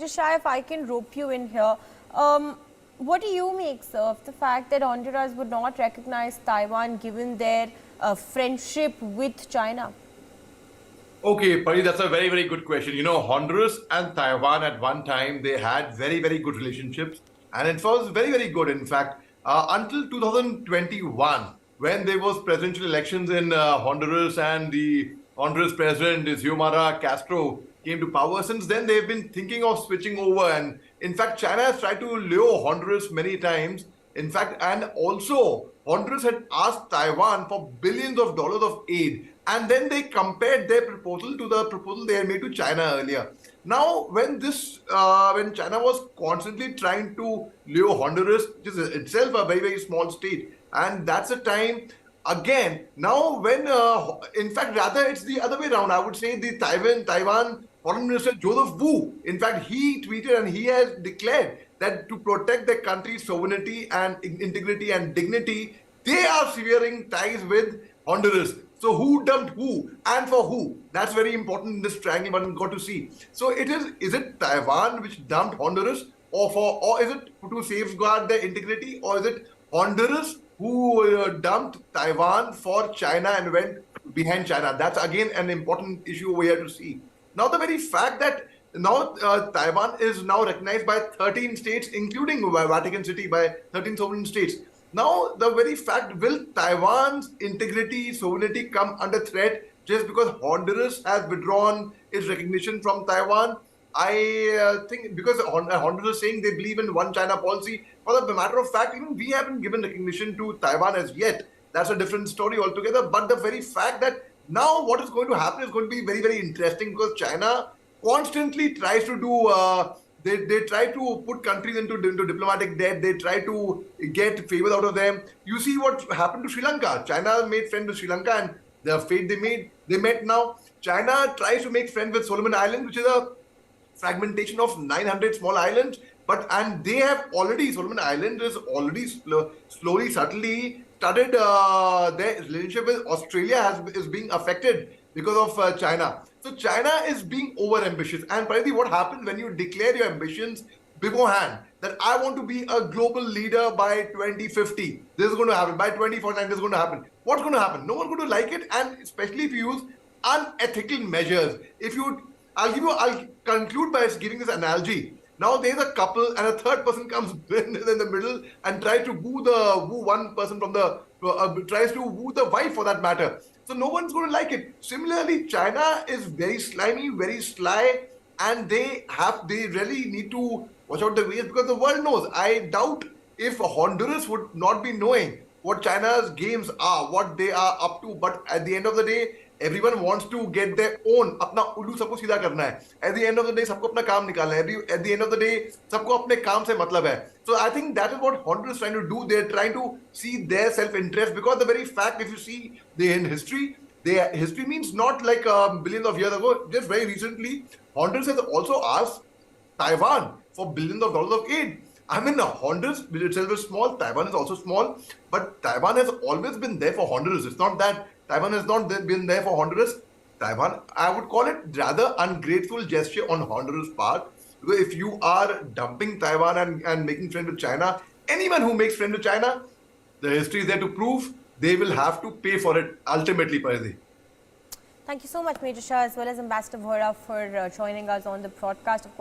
Major Shah, if I can rope you in here, what do you make, sir, of the fact that Honduras would not recognize Taiwan given their friendship with China? Okay, Pari, that's a very, very good question. Honduras and Taiwan at one time, they had very, very good relationships. And it was very, very good, in fact, until 2021, when there was presidential elections in Honduras and the Honduras president, Xiomara Castro, came to power. Since then, they've been thinking of switching over. And in fact, China has tried to lure Honduras many times. In fact, and also Honduras had asked Taiwan for billions of dollars of aid, and then they compared their proposal to the proposal they had made to China earlier. Now, when China was constantly trying to lure Honduras, which is itself a very, very small state, and that's a time again. Now, in fact, rather it's the other way around. I would say the Taiwan Foreign Minister Joseph Wu, in fact, he tweeted and he has declared that to protect their country's sovereignty and integrity and dignity, they are severing ties with Honduras. So who dumped who and for who? That's very important in this triangle one got to see. So is it Taiwan which dumped Honduras, or is it to safeguard their integrity, or is it Honduras who dumped Taiwan for China and went behind China? That's again an important issue over here to see. Now the very fact that now Taiwan is now recognized by 13 states, including Vatican City, by 13 sovereign states. Now, the very fact, will Taiwan's integrity, sovereignty come under threat just because Honduras has withdrawn its recognition from Taiwan? I think because Honduras is saying they believe in one China policy. For the matter of fact, even we haven't given recognition to Taiwan as yet. That's a different story altogether. But the very fact that now what is going to happen is going to be very, very interesting, because China constantly tries to do they try to put countries into diplomatic debt. They try to get favors out of them. You see what happened to Sri Lanka. China made friends with Sri Lanka, and the fate they met now. China tries to make friends with Solomon Islands, which is a fragmentation of 900 small islands. And they have already, Solomon Islands is already slowly, subtly started their relationship with Australia is being affected because of China. So China is being over-ambitious. And Pariti, what happens when you declare your ambitions beforehand, that I want to be a global leader by 2050. This is going to happen. By 2049, this is going to happen. What's going to happen? No one's going to like it, and especially if you use unethical measures. I'll conclude by giving this analogy. Now there's a couple and a third person comes in the middle and tries to woo one person from tries to woo the wife for that matter. So no one's going to like it. Similarly, China is very slimy, very sly, and they really need to watch out the ways, because the world knows. I doubt if Honduras would not be knowing what China's games are, what they are up to. But at the end of the day, everyone wants to get their own. अपना उल्लू सबको सीधा करना है. At the end of the day, सबको अपना काम निकालना है. At the end of the day, सबको अपने काम से मतलब है. So I think that is what Honduras is trying to do. They're trying to see their self-interest, because the very fact, if you see in history, history means not like billions of years ago. Just very recently, Honduras has also asked Taiwan for billions of dollars of aid. I mean, Honduras, which itself is small, Taiwan is also small, but Taiwan has always been there for Honduras. It's not that Taiwan has not been there for Honduras. Taiwan, I would call it rather ungrateful gesture on Honduras' part. Because if you are dumping Taiwan and making friends with China, anyone who makes friends with China, the history is there to prove they will have to pay for it ultimately, Paridhi. Thank you so much, Major Shah, as well as Ambassador Vohra, for joining us on the broadcast. Of course.